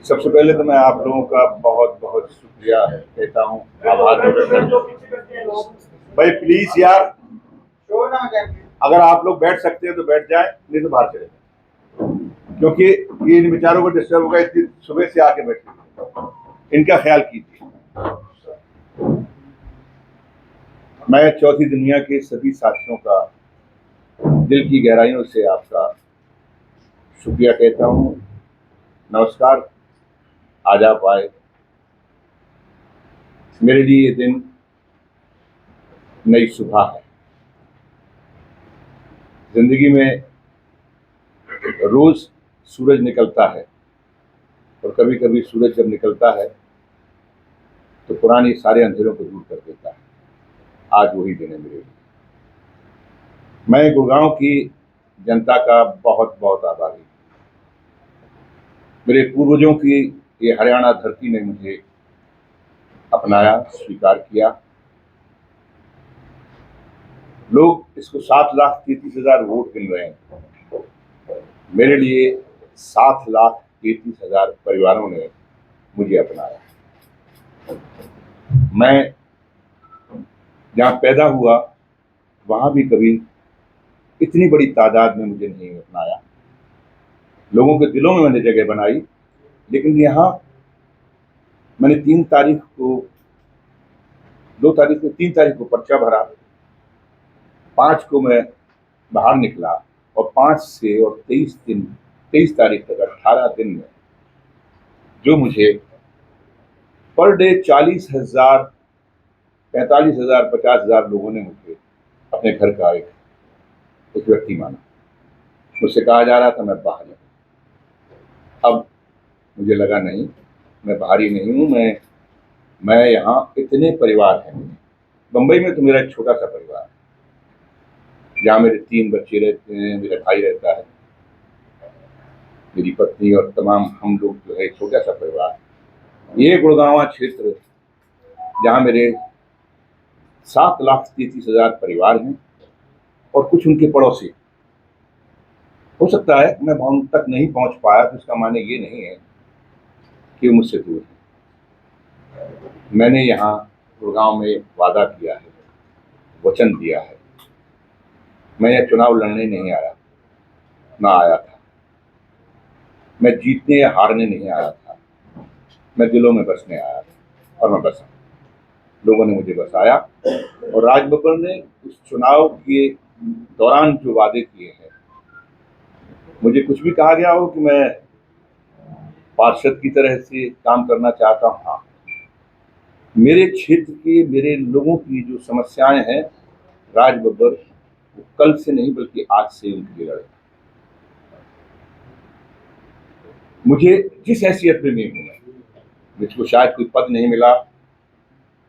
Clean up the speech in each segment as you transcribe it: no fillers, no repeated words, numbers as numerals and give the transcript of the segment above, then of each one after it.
सबसे पहले तो मैं आप लोगों का बहुत बहुत शुक्रिया कहता हूँ, आभार प्रकट करता हूँ। भाई प्लीज यार, अगर आप लोग बैठ सकते हैं तो बैठ जाएं, नहीं तो बाहर चले जाएं, क्योंकि ये इन बेचारों को डिस्टर्ब होगा। इतनी सुबह से आके बैठे, इनका ख्याल कीजिए। मैं चौथी दुनिया के सभी साथियों का दिल की गहराइयों से आपका शुक्रिया कहता हूँ। नमस्कार, आज आप आए। मेरे लिए ये दिन नई सुबह है। जिंदगी में रोज सूरज निकलता है, और कभी कभी सूरज जब निकलता है तो पुरानी सारे अंधेरों को दूर कर देता है। आज वही दिन है मेरे लिए। मैं गुड़गांव की जनता का बहुत बहुत आभारी हूँ। मेरे पूर्वजों की ये हरियाणा धरती ने मुझे अपनाया, स्वीकार किया। लोग इसको 7,33,000 वोट गिन रहे हैं। मेरे लिए 7,33,000 परिवारों ने मुझे अपनाया। मैं जहाँ पैदा हुआ वहां भी कभी इतनी बड़ी तादाद में मुझे नहीं अपनाया। लोगों के दिलों में मैंने जगह बनाई, लेकिन यहाँ मैंने 3 तारीख को पर्चा भरा, 5 को मैं बाहर निकला, और 5 से और 23 तारीख तक 18 दिन में जो मुझे पर डे 40,000, 45,000, 50,000 लोगों ने मुझे अपने घर का एक व्यक्ति माना। मुझसे कहा जा रहा था मैं बाहर हूँ। अब मुझे लगा नहीं, मैं बाहरी नहीं हूँ। मैं यहाँ इतने परिवार हैं। बम्बई में तो मेरा एक छोटा सा परिवार है, जहाँ मेरे 3 बच्चे रहते हैं, मेरा भाई रहता है, मेरी पत्नी, और तमाम हम लोग जो है एक छोटा सा परिवार। ये गुड़गांव क्षेत्र जहाँ मेरे 7,33,000 परिवार हैं, और कुछ उनके पड़ोसी। हो सकता है मैं उन तक नहीं पहुंच पाया, तो इसका माने ये नहीं है कि वो मुझसे दूर है। मैंने यहाँ गुड़गांव में वादा किया है, वचन दिया है। मैं यह चुनाव लड़ने नहीं आया, ना आया था। मैं जीतने या हारने नहीं आया था। मैं दिलों में बसने आया था, और मैं बसा। लोगों ने मुझे बसाया, और राज बब्बर ने उस चुनाव के दौरान जो वादे किए हैं, मुझे कुछ भी कहा गया हो कि मैं पार्षद की तरह से काम करना चाहता हूँ। हाँ, मेरे क्षेत्र के, मेरे लोगों की जो समस्याएं हैं, राज बब्बर वो कल से नहीं बल्कि आज से उनके लिए लड़े। मुझे जिस हैसियत में नहीं हूँ, मुझको शायद कोई पद नहीं मिला,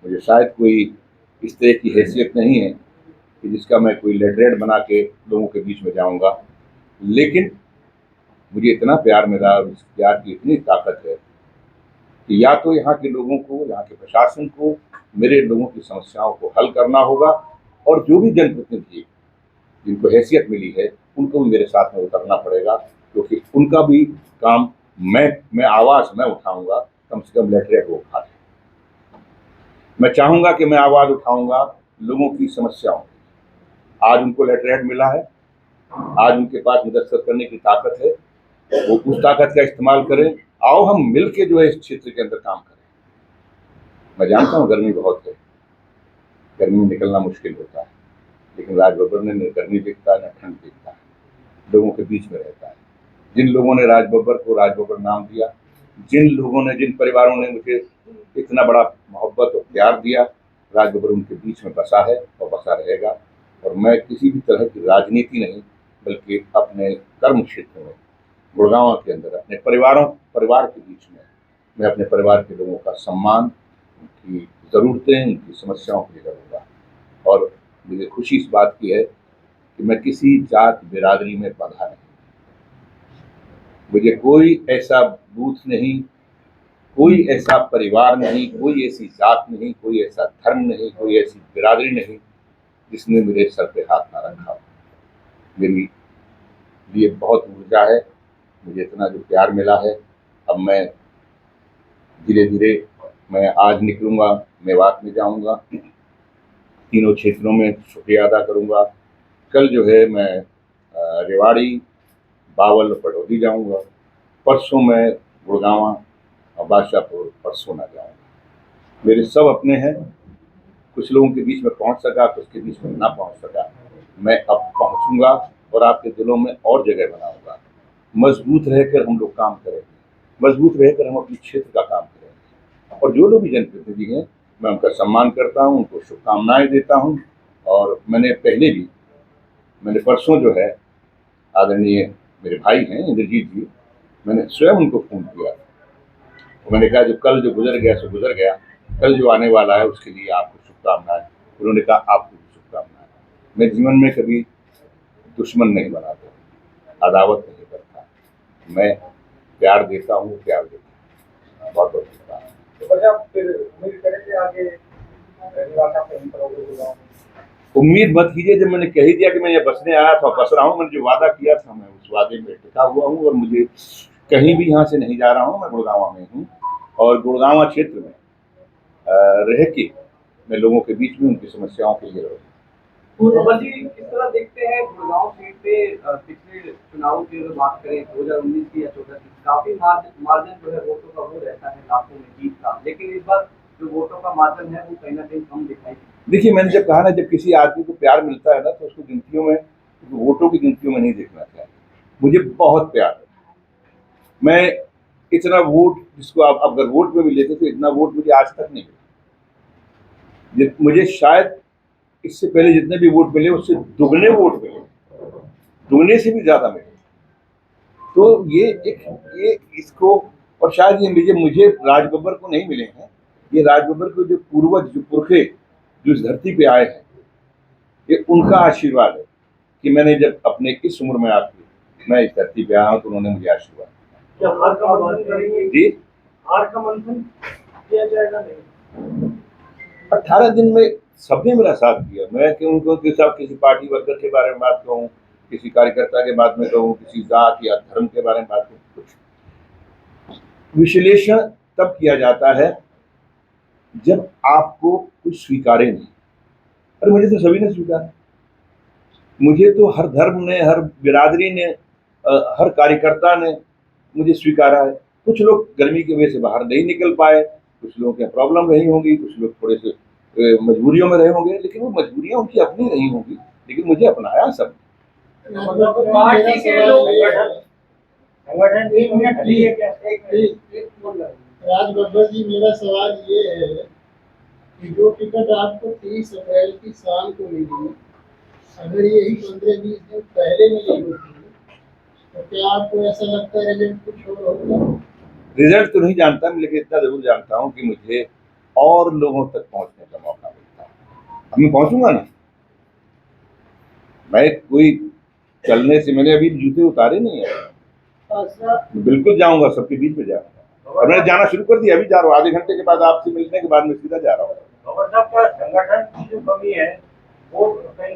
मुझे शायद कोई इस तरह की हैसियत नहीं है कि जिसका मैं कोई लेटरेट बना के लोगों के बीच में जाऊंगा, लेकिन मुझे इतना प्यार मिला, और इस प्यार की इतनी ताकत है कि या तो यहाँ के लोगों को, यहाँ के प्रशासन को मेरे लोगों की समस्याओं को हल करना होगा, और जो भी जनप्रतिनिधि जिनको हैसियत मिली है उनको भी मेरे साथ में उतरना पड़ेगा, क्योंकि उनका भी काम मैं आवाज़ मैं उठाऊंगा, कम से कम लेटरेट वो उठा दें। मैं चाहूंगा कि मैं आवाज़ उठाऊंगा लोगों की समस्याओं की। आज उनको लेटरेट मिला है, आज उनके पास मुदस्सर करने की ताकत है, वो उस ताकत का इस्तेमाल करें। आओ हम मिल के जो है इस क्षेत्र के अंदर काम करें। मैं जानता हूँ गर्मी बहुत है, गर्मी में निकलना मुश्किल होता है, लेकिन राज बब्बर ने न गर्मी देखता है न ठंड देखता है, लोगों के बीच में रहता है। जिन लोगों ने राज बब्बर को राज बब्बर नाम दिया, जिन लोगों ने, जिन परिवारों ने मुझे इतना बड़ा मोहब्बत और प्यार दिया, राज बब्बर उनके बीच में बसा है और बसा रहेगा। और मैं किसी भी तरह की राजनीति नहीं, बल्कि अपने कर्म क्षेत्र में, गुड़गांव के अंदर, अपने परिवार के बीच में मैं अपने परिवार के लोगों का सम्मान, उनकी ज़रूरतें, उनकी समस्याओं के लिए लड़ूंगा। और मुझे खुशी इस बात की है कि मैं किसी जात बिरादरी में बंधा नहीं। मुझे कोई ऐसा बूथ नहीं, कोई ऐसा परिवार नहीं, कोई ऐसी जात नहीं, कोई ऐसा धर्म नहीं, कोई ऐसी बिरादरी नहीं जिसने मेरे सर पे हाथ ना रखा हो। मेरी लिए बहुत ऊर्जा है, मुझे इतना जो प्यार मिला है। अब मैं धीरे धीरे मैं आज निकलूँगा, मेवात में जाऊँगा, तीनों क्षेत्रों में शुक्रिया अदा करूँगा। कल जो है मैं रेवाड़ी, बावल और पटौदी जाऊँगा। परसों मैं गुड़गांव और बादशाहपुर परसों ना जाऊँगा। मेरे सब अपने हैं, कुछ लोगों के बीच में पहुँच सका, कुछ के बीच में ना पहुँच सका। मैं अब पहुँचूँगा और आपके दिलों में और जगह बनाऊँगा। मजबूत रहकर हम लोग काम करेंगे, मजबूत रहकर हम अपने क्षेत्र का काम करेंगे। और जो लोग भी जनप्रतिनिधि हैं, मैं उनका सम्मान करता हूँ, उनको शुभकामनाएँ देता हूँ। और मैंने परसों जो है आदरणीय मेरे भाई हैं इंद्रजीत जी, मैंने स्वयं उनको फ़ोन किया और मैंने कहा जो गुजर गया सो गुजर गया, कल जो आने वाला है उसके लिए आपको शुभकामनाएं। उन्होंने कहा आपको भी शुभकामनाएं। मैं जीवन में कभी दुश्मन नहीं बनाता, अदावत नहीं करता, मैं प्यार देता हूँ, प्यार देता हूँ। बहुत बहुत धन्यवाद। तो वजह फिर उम्मीद करें कि आगे निराशा कहीं पर होगी। उम्मीद मत कीजिए, जब मैंने कह ही दिया कि मैं यहाँ बसने आया था, बस रहा हूँ। मैंने जो वादा किया था मैं उस वादे में टिका हुआ हूँ और मुझे कहीं भी यहाँ से नहीं जा रहा हूँ। मैं गुड़गांव में हूँ और गुड़गांव क्षेत्र में रह के मैं लोगों के बीच में उनकी समस्याओं के लिए अमर जी, किस तरह देखते हैं गुड़गांव सीट पे पिछले चुनाव की अगर बात करें 2019 की या 14 की, काफी मार्जिन जो है वोटों का वो रहता है लाखों में जीत का, लेकिन इस बार जो वोटों का मार्जिन है वो कहीं ना कहीं कम दिखाई देता। देखिए, मैंने जब कहा ना, जब किसी आदमी को प्यार मिलता है ना तो उसको गिनतियों में, वोटों की गिनतियों में नहीं देखना चाहिए। मुझे बहुत प्यार है, मैं इतना वोट जिसको आप अगर वोट में भी लेते तो इतना वोट मुझे आज तक नहीं मिला। मुझे शायद इससे पहले जितने भी वोट मिले उससे दुगने वोट मिले, दुगने से भी ज्यादा मिले। तो ये इसको, और शायद ये मुझे राज बब्बर को नहीं मिले हैं, ये राज बब्बर के जो पूर्वज, जो पुरखे जो इस धरती पे आए हैं, ये उनका आशीर्वाद है कि मैंने जब अपने इस उम्र में आके मैं इस धरती पे आया हूँ तो उन्होंने मुझे आशीर्वाद क्या हार का मंथन करेंगे जी। हार का मंथन किया जाएगा नहीं? 18 दिन में सबने मेरा साथ दिया। मैं क्यों उनको किसी पार्टी वर्कर के बारे में बात कहूँ, किसी कार्यकर्ता के बारे में कहूँ, किसी जात या धर्म के बारे में बात कहूँ, कुछ विश्लेषण तब किया जाता है जब आपको कुछ स्वीकारे नहीं। अरे मुझे तो सभी ने स्वीकारा, मुझे तो हर धर्म ने, हर बिरादरी ने, हर कार्यकर्ता ने मुझे स्वीकारा है। कुछ लोग गर्मी की वजह से बाहर नहीं निकल पाए, कुछ लोगों के प्रॉब्लम रही होंगी, कुछ लोग थोड़े से मजबूरियों में रहे होंगे, लेकिन वो मजबूरियां उनकी अपनी रही होंगी, लेकिन मुझे अपनाया सब। पार्टी के लोग संगठन राज बब्बर जी, मेरा सवाल ये है कि जो टिकट आपको 30 अप्रैल की शाम को मिली, अगर यही 15-20 दिन पहले मिली होती तो क्या आपको ऐसा लगता है रिजल्ट कुछ और होगा? रिजल्ट तो नहीं जानता, लेकिन इतना जरूर जानता हूँ कि मुझे और लोगों तक पहुंचने का मौका मिलता है। अब मैं पहुंचूंगा ना, मैं कोई चलने से, मैंने अभी जूते उतारे नहीं है, बिल्कुल जाऊंगा, सबके बीच में जाऊंगा। और मैंने जाना शुरू कर दिया, अभी जा रहा हूँ, आधे घंटे के बाद आपसे मिलने के बाद मैं सीधा जा रहा हूँ। संगठन की जो कमी है वो कहीं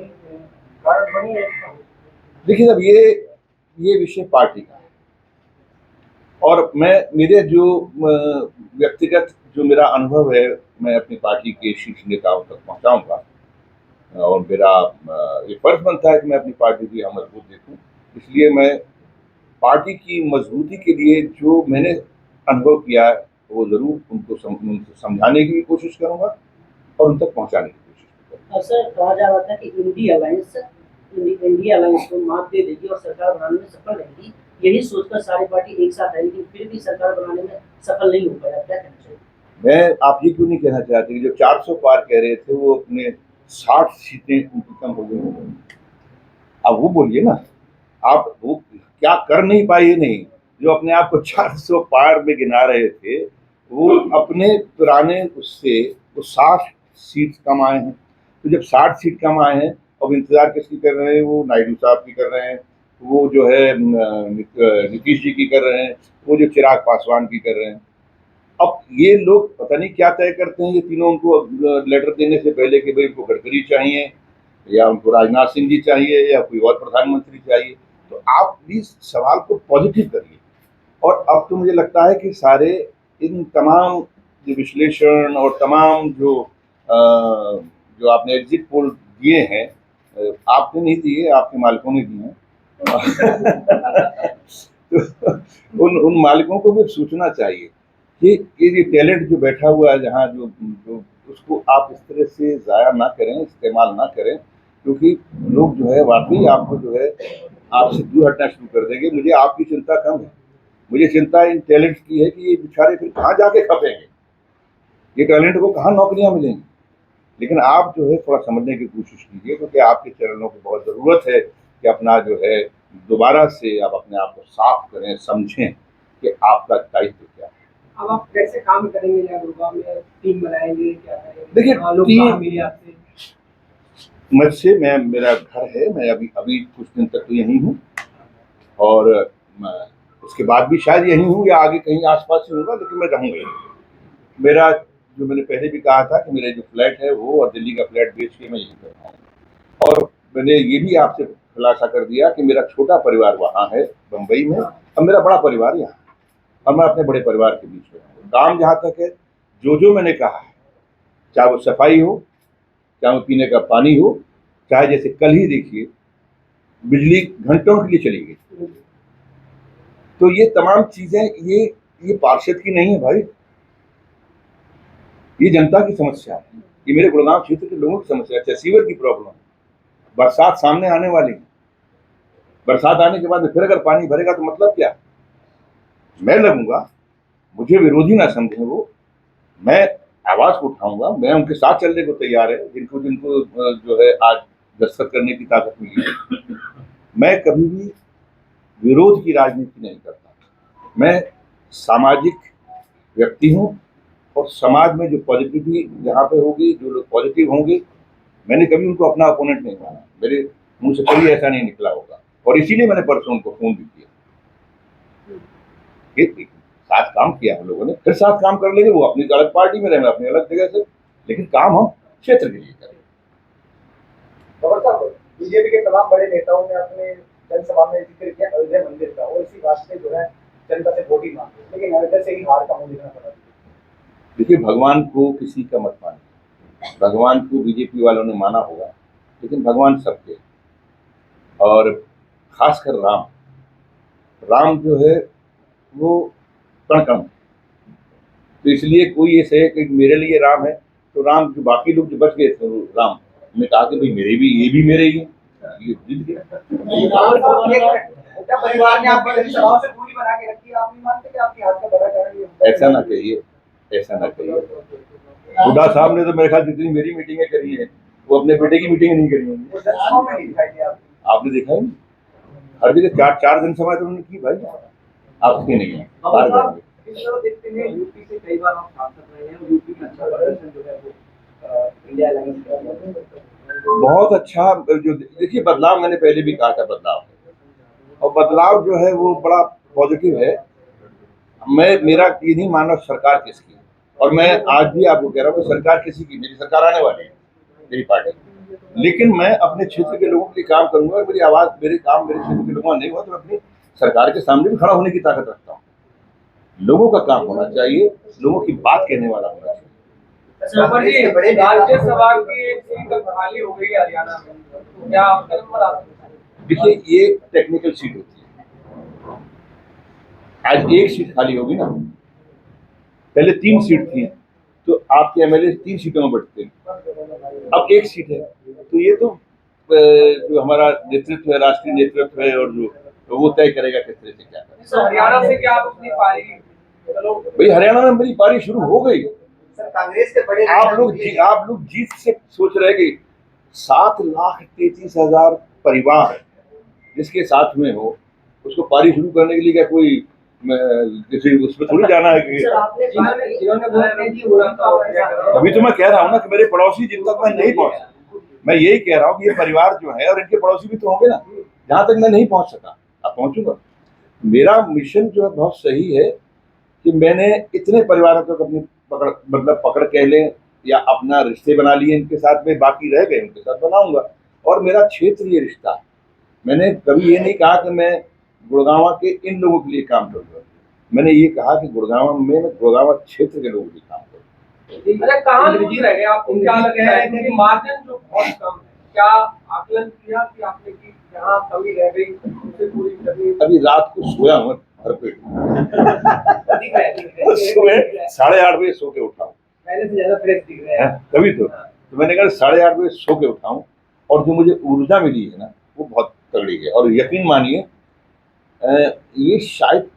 कारण बनी है। देखिए अब ये विषय पार्टी का है और मेरे जो व्यक्तिगत जो मेरा अनुभव है, मैं अपनी पार्टी के शीर्ष नेताओं तक पहुंचाऊंगा और मेरा ये फर्ज बनता है कि मैं अपनी पार्टी की यहाँ मजबूत देखूं। इसलिए मैं पार्टी की मजबूती के लिए जो मैंने अनुभव किया है वो जरूर उनको समझाने की भी कोशिश करूंगा और उन तक पहुंचाने की कोशिश करूंगा। सर, कहा जा रहा था कि इंडिया अलायंस को मात दे देगी और सरकार बनाने में सफल रहेगी, यही सोचकर सारी पार्टी एक साथ है, लेकिन फिर भी सरकार बनाने में सफल नहीं हो पाया। क्या कहना चाहिए? मैं आप ये क्यों नहीं कहना चाहते कि जो 400 पार कह रहे थे वो अपने 60 सीटें उनकी कम हो गई? अब वो बोलिए ना, आप वो क्या कर नहीं पाए ये नहीं, जो अपने आप को 400 पार में गिना रहे थे वो अपने पुराने उससे वो 60 सीट कम आए हैं। तो जब 60 सीट कम आए हैं, अब इंतजार किसकी कर रहे हैं? वो नायडू साहब की कर रहे हैं, वो जो है नीतीश जी की कर रहे हैं, वो जो चिराग पासवान की कर रहे हैं। अब ये लोग पता नहीं क्या तय करते हैं, ये तीनों उनको लेटर देने से पहले कि भाई उनको गडकरी चाहिए या उनको राजनाथ सिंह जी चाहिए या कोई और प्रधानमंत्री चाहिए। तो आप प्लीज सवाल को पॉजिटिव करिए। और अब तो मुझे लगता है कि सारे इन तमाम जो विश्लेषण और तमाम जो आपने एग्जिट पोल दिए हैं, आपने नहीं दिए, आपके मालिकों ने दिए हैं। तो उन मालिकों को भी सोचना चाहिए कि ये टैलेंट जो बैठा हुआ है जहाँ जो उसको आप इस तरह से ज़ाया ना करें, इस्तेमाल ना करें, क्योंकि लोग जो है वाकई आपको जो है आपसे दूर हटना शुरू कर देंगे। मुझे आपकी चिंता कम है, मुझे चिंता इन टैलेंट की है कि ये बेचारे फिर कहाँ जाके खपेंगे, ये टैलेंट को कहाँ नौकरियाँ मिलेंगी। लेकिन आप जो है थोड़ा समझने की कोशिश कीजिए, क्योंकि आपके चैनलों को बहुत ज़रूरत है कि अपना जो है दोबारा से आप अपने आप को साफ करें, समझें कि आपका दायित्व क्या है। अब आप कैसे काम करेंगे या गुड़गांव में टीम बनाएंगे, क्या करेंगे? देखिए, लोग टीम- कहाँ मिले आपसे? मुझसे मेरा घर है, मैं अभी कुछ दिन तक तो यहीं हूँ, और उसके बाद भी शायद यहीं हूँ या आगे कहीं आसपास ही होगा, लेकिन मैं रहूँगा यहीं। मेरा जो मैंने पहले भी कहा था कि मेरे जो फ्लैट है वो और दिल्ली का फ्लैट बेच के मैं यहीं कर रहा हूँ। और मैंने ये भी आपसे खुलासा कर दिया कि मेरा छोटा परिवार वहाँ है बम्बई में, और मेरा बड़ा परिवार यहाँ, और मैं अपने बड़े परिवार के बीच में हूँ। काम जहाँ तक है, जो मैंने कहा है, चाहे वो सफाई हो, चाहे वो पीने का पानी हो, चाहे जैसे कल ही देखिए बिजली घंटों के लिए चली गई, तो ये तमाम चीजें ये पार्षद की नहीं है भाई, ये जनता की समस्या है, ये मेरे गुड़गांव क्षेत्र के लोगों की समस्या है। सीवर की प्रॉब्लम है, बरसात सामने आने वाली है, बरसात आने के बाद में फिर अगर पानी भरेगा तो मतलब क्या, मैं लगूंगा, मुझे विरोधी ना समझें वो, मैं आवाज को उठाऊंगा, मैं उनके साथ चलने को तैयार है, जिनको जो है आज दस्तखत करने की ताकत मिली है। मैं कभी भी विरोध की राजनीति नहीं करता, मैं सामाजिक व्यक्ति हूँ, और समाज में जो पॉजिटिविटी जहाँ पे होगी, जो लोग पॉजिटिव होंगे, मैंने कभी उनको अपना अपोनेंट नहीं माना, मेरे मुंह से कभी ऐसा नहीं निकला होगा, और इसीलिए मैंने परसों उनको फोन भी किया। साथ काम किया हम लोगों ने, फिर साथ काम कर लेंगे, वो अपनी अलग पार्टी में रहे, मैं अपनी अलग जगह से, लेकिन काम हम क्षेत्र के लिए करें। बीजेपी के तमाम बड़े नेताओं ने अपने जनसभा में जिक्र किया अयोध्या मंदिर का, और इसी बात पे जो है जनता से वोट ही मांगे, लेकिन अयोध्या से ही हार का मुंह देखना पड़ा। देखिए, भगवान को किसी का मत मानिए, भगवान को बीजेपी वालों ने माना होगा, लेकिन भगवान सबके, और खासकर राम जो है वो कण, तो इसलिए कोई ऐसे है कि मेरे लिए राम है, तो राम जो बाकी लोग जो बच गए तो राम ने कहा कि भाई ये भी मेरे ही हैं, ये जीत गया। परिवार ने आपकी जनसभाओं से दूरी बना के रखी है, आप नहीं मानते कि आपकी हाथ का बड़ा कारण ये है? ऐसा ना कहिए, ऐसा ना कहिए। हुड्डा साहब ने तो मेरे ख्याल जितनी मेरी मीटिंगें करी है, वो अपने बेटे की मीटिंग नहीं करी होंगी। वो जनसभाओं में नहीं दिखाई दिया आपने देखा है, हर जगह चार जनसभा तो उन्होंने की भाई, आपकी नहीं है। इस तरह देखते हैं, यूपी से कई बार आप सांसद रहे हैं, यूपी में अच्छा प्रदर्शन जो है वो इंडिया अलायंस का बहुत अच्छा, जो देखिए बदलाव, मैंने पहले भी कहा था बदलाव, और बदलाव जो है वो बड़ा पॉजिटिव है। मेरा ये नहीं मानना सरकार किसकी, और मैं आज भी आपको कह रहा हूँ सरकार किसी की, मेरी सरकार आने वाली है, मेरी पार्टी, लेकिन मैं अपने क्षेत्र के लोगों के लिए काम करूंगा। मेरी आवाज, मेरे काम मेरे क्षेत्र के लोगों नहीं हुआ तो मैं अपनी सरकार के सामने भी खड़ा होने की ताकत रखता हूँ। लोगों का काम होना चाहिए, लोगों की बात कहने वाला होना चाहिए। राज्यसभा की एक सीट खाली हो गई है हरियाणा में, क्या आपका नंबर आता है? देखिए, ये टेक्निकल सीट होती है, आज एक सीट खाली होगी ना, पहले 3 सीट थी, तो आपके एमएलए 3 सीटों में बढ़ते हैं, अब 1 सीट है, तो ये तो जो हमारा नेतृत्व है, राष्ट्रीय नेतृत्व है, और जो तो वो तय करेगा किस तरह से क्या करेगा। तो हरियाणा से क्या आप अपनी पारी, चलो भाई हरियाणा में मेरी पारी शुरू हो गई। सर कांग्रेस के बड़े आप लोग जीत से सोच रहे कि 7,33,000 परिवार जिसके साथ में हो, उसको पारी शुरू करने के लिए क्या कोई किसी उसमें थोड़ी जाना है कि तभी तो मैं कह रहा हूँ ना कि मेरे पड़ोसी जिन तक मैं नहीं पहुंचा, मैं यही कह रहा हूँ कि ये परिवार जो है और इनके पड़ोसी भी तो होंगे ना, जहां तक मैं नहीं पहुंच सका अब पहुंचूंगा। मेरा मिशन जो है बहुत सही है कि मैंने इतने परिवारों तक अपनी पकड़ कह लें या अपना रिश्ते बना लिए इनके साथ में, बाकी रह गए उनके साथ बनाऊंगा, और मेरा क्षेत्र ये रिश्ता है। मैंने कभी ये नहीं कहा कि मैं गुड़गांव के इन लोगों के लिए काम करूंगा, मैंने ये कहा कि गुड़गांव में गुड़गांव क्षेत्र के लोग भी काम करें। अरे कहाँ लूज रह गए, आपको क्या लगता है क्योंकि मार्जिन जो बहुत कम है, क्या आकलन किया कि आपने कि जहाँ कमी रह गई उसे पूरी करनी? अभी रात को सोया हूँ भरपेट, दिख रहा है। सुबह 8:30 बजे सो के उठा हूँ, पहले से ज्यादा फ्रेश दिख रहे हैं। तभी तो मैंने कहा 8:30 बजे सो के उठाऊं, और जो मुझे ऊर्जा मिली है ना वो बहुत तगड़ी है। और यकीन मानिए ये शायद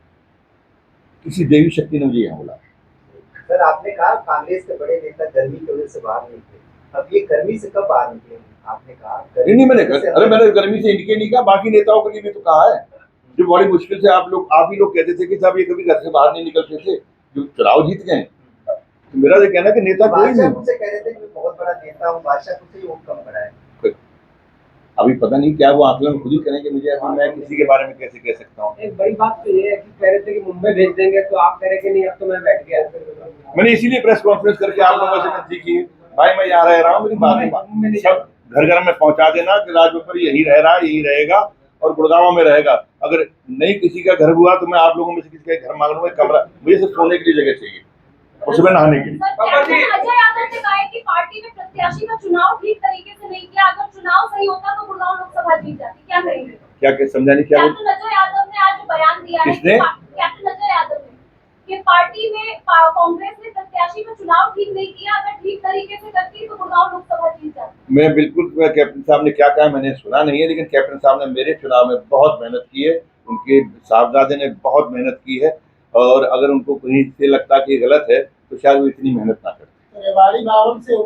किसी देवी शक्ति ने मुझे यहाँ बुलाया। सर आपने कहा कांग्रेस के बड़े नेता गर्मी की वजह से बाहर निकले, अब ये गर्मी से कब बाहर निकले? आपने कहा नहीं मैंने गर्मी से इनके नहीं कहा, बाकी नेताओं के लिए भी तो कहा है। जो बड़ी मुश्किल से आप ही लोग कहते थे कि साहब ये कभी घर से बाहर नहीं निकलते थे, जो चुनाव जीत गए। तो मेरा ये कहना कि नेता कोई नहीं, मुझसे कह रहे थे कि मैं बहुत बड़ा नेता हूँ, बादशाह मुझसे ही वोट कम पड़ा है। अभी पता नहीं क्या वो आकलन खुद ही करेंगे, मुझे अभी मैं किसी के बारे में कैसे कह सकता हूँ। एक बड़ी बात तो ये है कि कह रहे थे कि मुंबई भेज देंगे, तो आप कह रहे कि नहीं अब तो मैं बैठ गया। मैंने इसीलिए प्रेस कॉन्फ्रेंस करके आप लोगों से विनती की, भाई मैं यहाँ रह रहा हूँ, मेरी बात नहीं, सब घर घर में पहुंचा देना कि राजगोपाल यही रह रहा है, यही रहेगा और गुड़गांव में रहेगा। अगर नहीं किसी का घर हुआ तो मैं आप लोगों में से किसी का घर मांग लूंगा, कमरा मुझे सिर्फ सोने के लिए जगह चाहिए और सुबह नहाने के लिए। अजय यादव ने कहा कि पार्टी में प्रत्याशी का चुनाव ठीक तरीके से नहीं किया, अगर चुनाव सही होता तो गुड़गांव लोकसभा जीत जाती, क्या कहेंगे? क्या समझा नहीं, क्या कैप्टन अजय यादव ने आज बयान दिया है, किसने? कैप्टन अजय यादव ने, कि पार्टी में कांग्रेस ने प्रत्याशी का चुनाव ठीक नहीं किया, अगर ठीक तरीके से करती तो गुड़गांव लोकसभा जीत जाती। मैं बिल्कुल, कैप्टन साहब ने क्या कहा मैंने सुना नहीं है, लेकिन कैप्टन साहब ने मेरे चुनाव में बहुत मेहनत की है, उनके साहबजादे ने बहुत मेहनत की है, और अगर उनको कहीं से लगता कि गलत है तो शायद वो इतनी मेहनत ना करते। रेवाड़ी भवन से